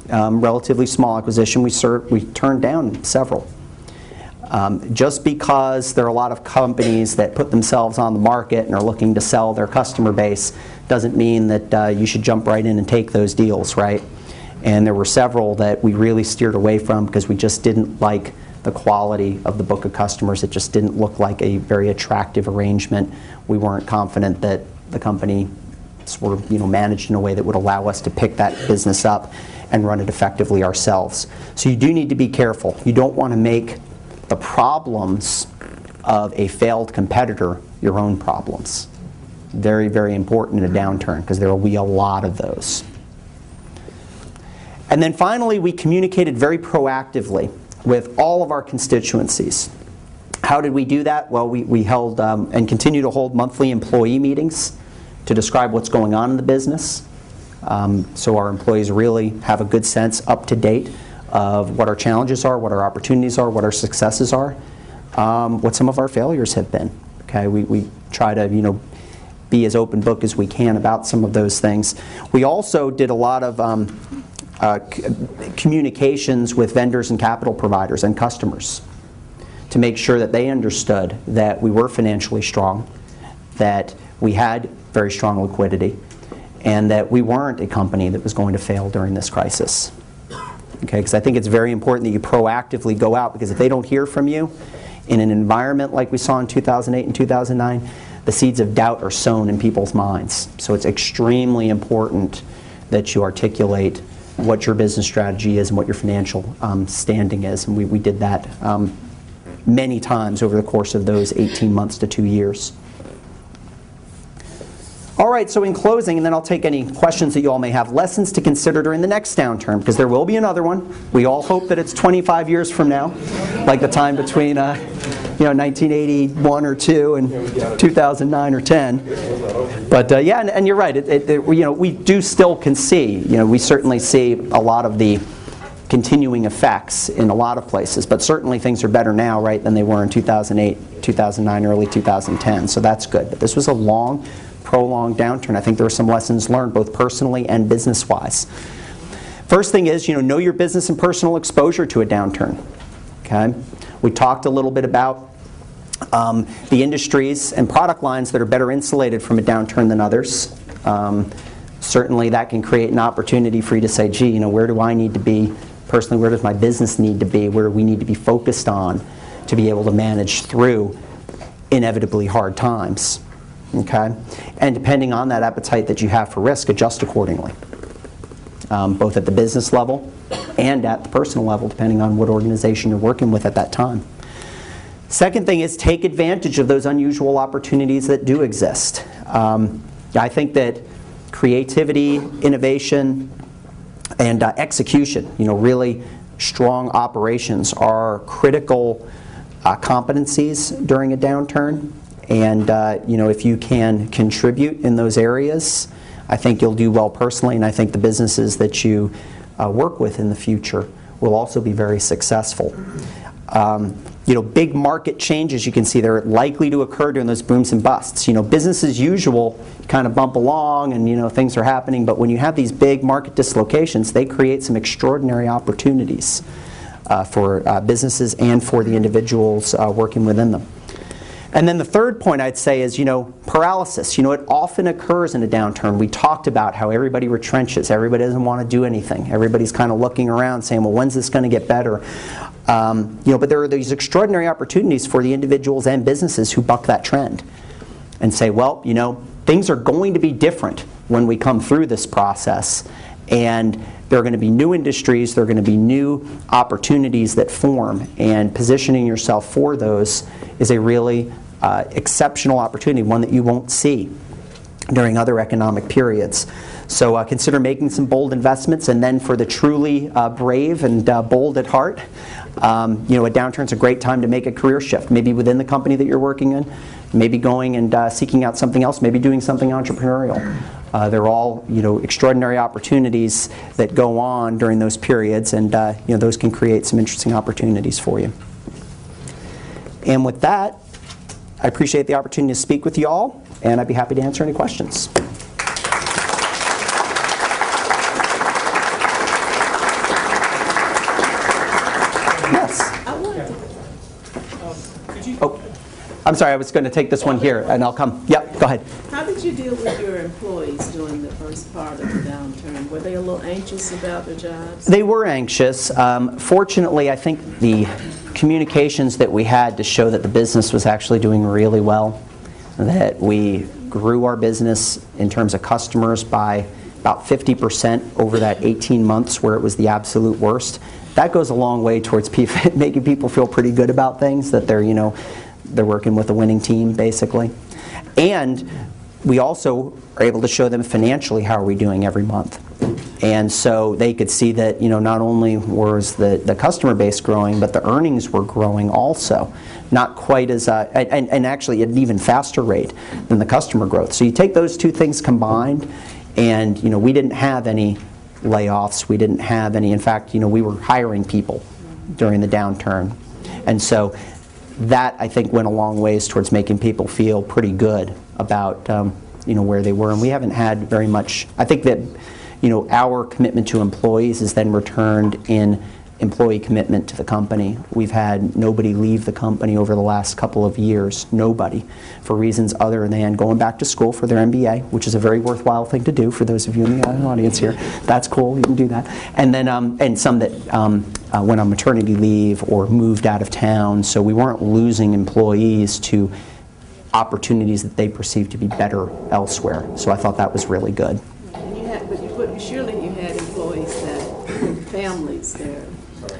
relatively small acquisition. We turned down several. Just because there are a lot of companies that put themselves on the market and are looking to sell their customer base doesn't mean that you should jump right in and take those deals, right? And there were several that we really steered away from because we just didn't like the quality of the book of customers. It just didn't look like a very attractive arrangement. We weren't confident that the company were managed in a way that would allow us to pick that business up and run it effectively ourselves. So you do need to be careful. You don't want to make the problems of a failed competitor your own problems. Very, very important in a downturn because there will be a lot of those. And then finally, we communicated very proactively with all of our constituencies. How did we do that? Well, we held and continue to hold monthly employee meetings to describe what's going on in the business. So our employees really have a good sense, up to date, of what our challenges are, what our opportunities are, what our successes are, what some of our failures have been. Okay, we try to be as open book as we can about some of those things. We also did a lot of communications with vendors and capital providers and customers to make sure that they understood that we were financially strong, that we had very strong liquidity, and that we weren't a company that was going to fail during this crisis. Okay, because I think it's very important that you proactively go out, because if they don't hear from you in an environment like we saw in 2008 and 2009, the seeds of doubt are sown in people's minds. So it's extremely important that you articulate what your business strategy is and what your financial standing is, and we did that many times over the course of those 18 months to 2 years. All right, so in closing, and then I'll take any questions that you all may have, lessons to consider during the next downturn, because there will be another one. We all hope that it's 25 years from now, like the time between 1981 or 2 and 2009 or 10. But yeah, and you're right. We do still can see. We certainly see a lot of the continuing effects in a lot of places, but certainly things are better now, right, than they were in 2008, 2009, early 2010. So that's good. But this was a long, prolonged downturn. I think there were some lessons learned, both personally and business-wise. First thing is, know your business and personal exposure to a downturn. Okay, we talked a little bit about the industries and product lines that are better insulated from a downturn than others. Certainly, that can create an opportunity for you to say, gee, where do I need to be personally? Where does my business need to be? Where do we need to be focused on to be able to manage through inevitably hard times? Okay, and depending on that appetite that you have for risk, adjust accordingly, both at the business level and at the personal level, depending on what organization you're working with at that time. Second thing is take advantage of those unusual opportunities that do exist. I think that creativity, innovation, and execution, really strong operations are critical competencies during a downturn. And if you can contribute in those areas, I think you'll do well personally, and I think the businesses that you work with in the future will also be very successful. Big market changes, you can see, they're likely to occur during those booms and busts. Business as usual kind of bump along and things are happening, but when you have these big market dislocations, they create some extraordinary opportunities for businesses and for the individuals working within them. And then the third point I'd say is, paralysis. It often occurs in a downturn. We talked about how everybody retrenches. Everybody doesn't want to do anything. Everybody's kind of looking around saying, well, when's this going to get better? But there are these extraordinary opportunities for the individuals and businesses who buck that trend and say, well, things are going to be different when we come through this process. And there are going to be new industries, there are going to be new opportunities that form, and positioning yourself for those is a really exceptional opportunity, one that you won't see during other economic periods. So consider making some bold investments, and then for the truly brave and bold at heart, a downturn's a great time to make a career shift, maybe within the company that you're working in, maybe going and seeking out something else, maybe doing something entrepreneurial. They're all, extraordinary opportunities that go on during those periods, and those can create some interesting opportunities for you. And with that, I appreciate the opportunity to speak with you all, and I'd be happy to answer any questions. I'm sorry, I was going to take this one here, and I'll come. Yep, go ahead. How did you deal with your employees during the first part of the downturn? Were they a little anxious about their jobs? They were anxious. Fortunately, I think the communications that we had to show that the business was actually doing really well, that we grew our business in terms of customers by about 50% over that 18 months where it was the absolute worst. That goes a long way towards making people feel pretty good about things, that they're working with a winning team, basically. And we also are able to show them financially how are we doing every month. And so they could see that, not only was the customer base growing, but the earnings were growing also. Not quite as, and actually at an even faster rate than the customer growth. So you take those two things combined, and, we didn't have any layoffs. We didn't have any, in fact, we were hiring people during the downturn. And so that, I think, went a long ways towards making people feel pretty good about where they were. And we haven't had very much. I think that our commitment to employees is then returned in employee commitment to the company. We've had nobody leave the company over the last couple of years, nobody, for reasons other than going back to school for their MBA, which is a very worthwhile thing to do for those of you in the audience here. That's cool, you can do that. And then and some that went on maternity leave or moved out of town, so we weren't losing employees to opportunities that they perceived to be better elsewhere. So I thought that was really good. Surely you had employees that families there.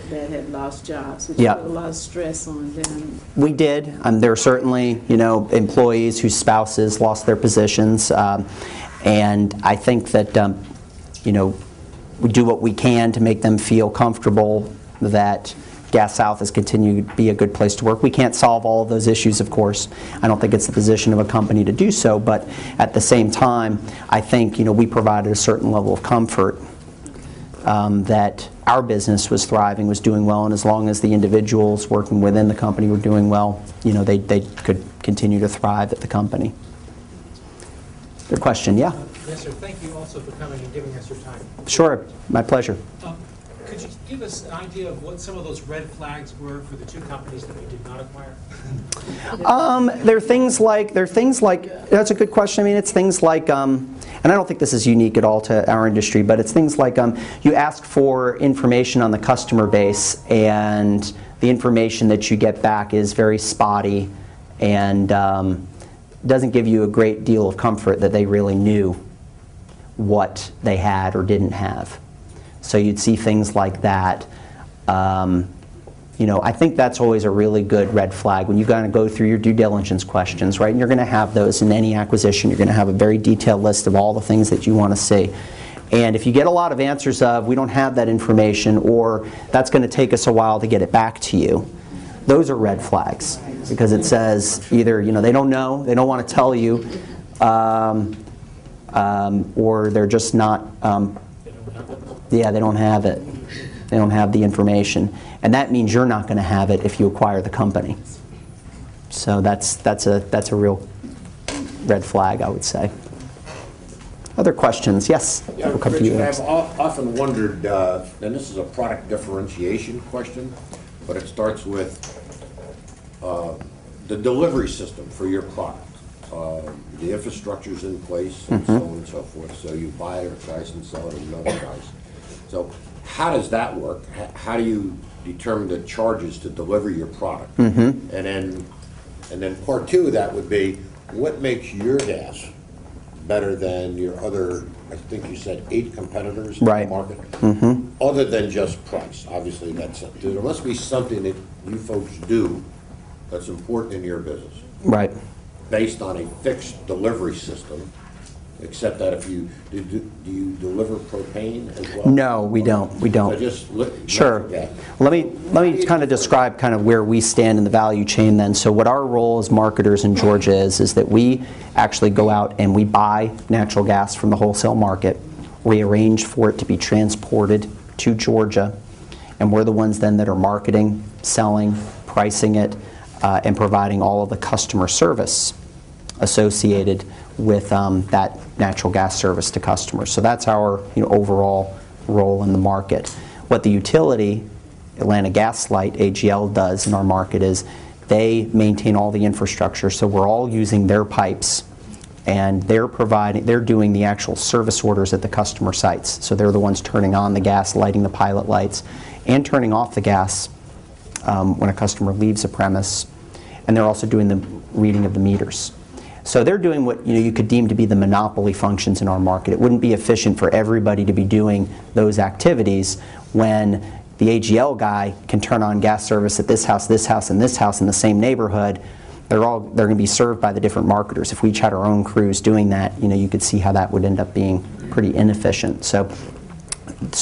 that had lost jobs, which Yeah. put a lot of stress on them. We did. There are certainly, employees whose spouses lost their positions, and I think that, we do what we can to make them feel comfortable that Gas South has continued to be a good place to work. We can't solve all of those issues, of course. I don't think it's the position of a company to do so, but at the same time, I think, we provided a certain level of comfort that our business was thriving, was doing well, and as long as the individuals working within the company were doing well, they could continue to thrive at the company. Good question, yeah? Yes, sir. Thank you also for coming and giving us your time. Sure, my pleasure. Could you give us an idea of what some of those red flags were for the two companies that you did not acquire? There are things like, that's a good question. I mean, it's things like, and I don't think this is unique at all to our industry, but it's things like you ask for information on the customer base, and the information that you get back is very spotty and doesn't give you a great deal of comfort that they really knew what they had or didn't have. So you'd see things like that. I think that's always a really good red flag when you kind of go through your due diligence questions, right? And you're going to have those in any acquisition. You're going to have a very detailed list of all the things that you want to see. And if you get a lot of answers of, we don't have that information, or that's going to take us a while to get it back to you, those are red flags. Because it says either, they don't know, they don't want to tell you, or they're just not, they don't have it. They don't have the information. And that means you're not going to have it if you acquire the company. So that's a real red flag, I would say. Other questions? Yes? Yeah, We'll come to Richard, you next. I've often wondered, and this is a product differentiation question, but it starts with the delivery system for your product. The infrastructure's in place, and so on and so forth. So you buy it at a price and sell it at another price. So how does that work? How do you determine the charges to deliver your product? And then part two of that would be, what makes your gas better than your other, I think you said 8 competitors in the market? Other than just price. Obviously, there must be something that you folks do that's important in your business. Right. Based on a fixed delivery system, except that if you, do you deliver propane as well? No, we don't. We don't. So just Sure. Let me kind of describe kind of where we stand in the value chain then. So what our role as marketers in Georgia is that we actually go out and we buy natural gas from the wholesale market. We arrange for it to be transported to Georgia, and we're the ones then that are marketing, selling, pricing it, and providing all of the customer service associated with that natural gas service to customers. So that's our overall role in the market. What the utility, Atlanta Gas Light, AGL, does in our market is they maintain all the infrastructure. So we're all using their pipes, and they're doing the actual service orders at the customer sites. So they're the ones turning on the gas, lighting the pilot lights, and turning off the gas when a customer leaves a premise. And they're also doing the reading of the meters. So they're doing what you could deem to be the monopoly functions in our market. It wouldn't be efficient for everybody to be doing those activities when the AGL guy can turn on gas service at this house, and this house in the same neighborhood. They're going to be served by the different marketers. If we each had our own crews doing that, you could see how that would end up being pretty inefficient. So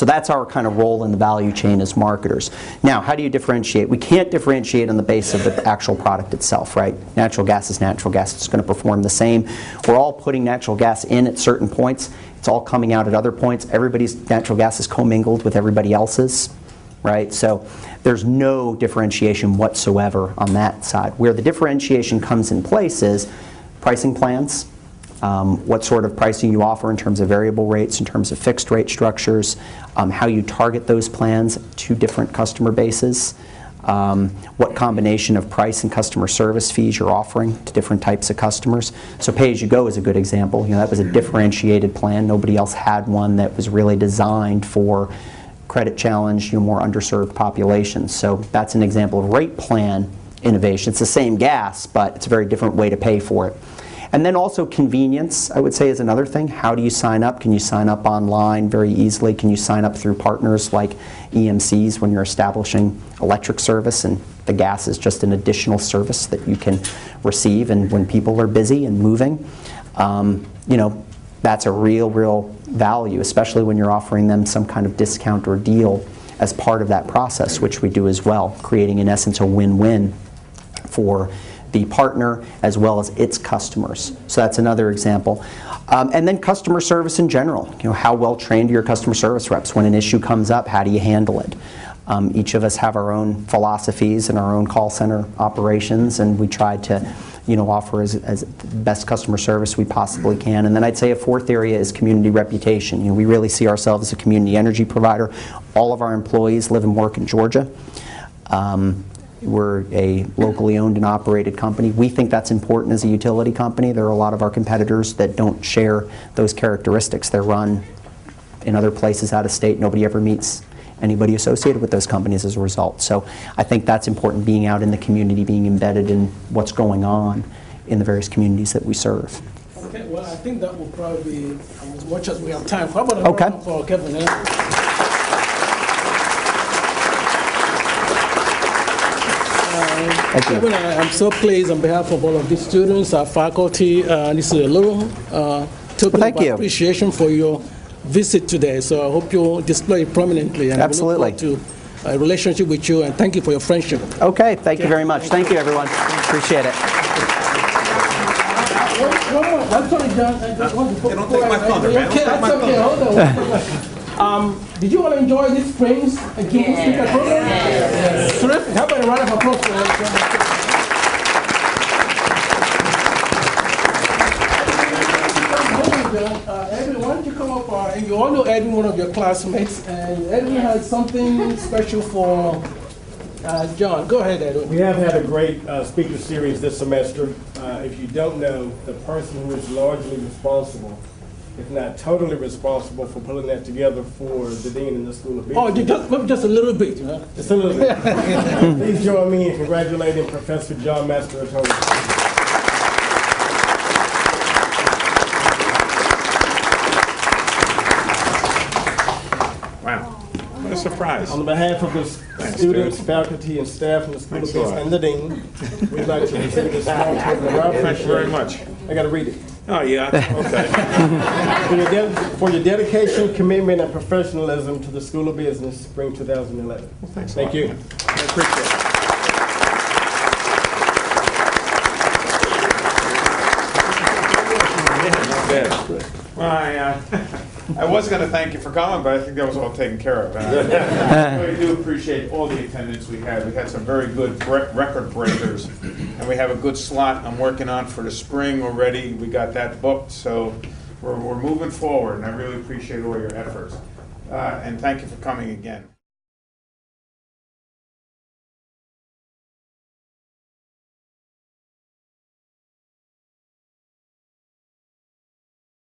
that's our kind of role in the value chain as marketers. Now, how do you differentiate? We can't differentiate on the basis of the actual product itself, right? Natural gas is natural gas. It's going to perform the same. We're all putting natural gas in at certain points. It's all coming out at other points. Everybody's natural gas is commingled with everybody else's, right? So there's no differentiation whatsoever on that side. Where the differentiation comes in place is pricing plans. What sort of pricing you offer in terms of variable rates, in terms of fixed rate structures, how you target those plans to different customer bases, what combination of price and customer service fees you're offering to different types of customers. So pay-as-you-go is a good example. That was a differentiated plan. Nobody else had one that was really designed for credit challenged, more underserved populations. So that's an example of rate plan innovation. It's the same gas, but it's a very different way to pay for it. And then also convenience, I would say, is another thing. How do you sign up? Can you sign up online very easily? Can you sign up through partners like EMCs when you're establishing electric service, and the gas is just an additional service that you can receive, and when people are busy and moving, you know, that's a real value, especially when you're offering them some kind of discount or deal as part of that process, which we do as well, creating in essence a win-win for the partner as well as its customers. So that's another example. And then customer service in general. You know, how well trained are your customer service reps? When an issue comes up, how do you handle it? Each of us have our own philosophies and our own call center operations, and we try to, you know, offer as the best customer service we possibly can. And then I'd say a fourth area is community reputation. You know, we really see ourselves as a community energy provider. All of our employees live and work in Georgia. We're a locally owned and operated company. We think that's important as a utility company. There are a lot of our competitors that don't share those characteristics. They're run in other places out of state. Nobody ever meets anybody associated with those companies as a result. So I think that's important, being out in the community, being embedded in what's going on in the various communities that we serve. Okay, well, I think that will probably be as much as we have time. How about a round for Kevin? Kevin, I'm so pleased on behalf of all of the students, our faculty. This is a little token of appreciation for your visit today. So I hope you'll display it prominently. And absolutely. We look forward to a relationship with you, and thank you for your friendship. Okay, thank you very much. Thank you, everyone. Appreciate it. One more. I'm sorry, John. I just want to put don't take my thunder, man. Okay, that's okay. Hold on. Did you all enjoy this Springs and Kingwood speaker program? Yes. Terrific. How about a round of applause for Edwin, why don't you come up, and you all know Edwin, one of your classmates, and Edwin has something special for John. Go ahead, Edwin. We have had a great speaker series this semester. If you don't know, the person who is largely responsible, if not totally responsible, for pulling that together for the dean in the School of Business. Oh, just a little bit, you know? Just a little bit. Please join me in congratulating Professor John Mastrotoni. What a surprise. On behalf of the students, faculty, and staff in the School of Business and the dean, we'd like to receive this small token of our appreciation. Thank you very much. I got to read it. Oh, yeah, okay. For your dedication, commitment, and professionalism to the School of Business, Spring 2011. Well, thanks Thank you. I appreciate it. Well, I was going to thank you for coming, but I think that was all taken care of. I really do appreciate all the attendance we had. We had some very good record breakers, and we have a good slot I'm working on for the spring already. We got that booked, so we're moving forward, and I really appreciate all your efforts. And thank you for coming again.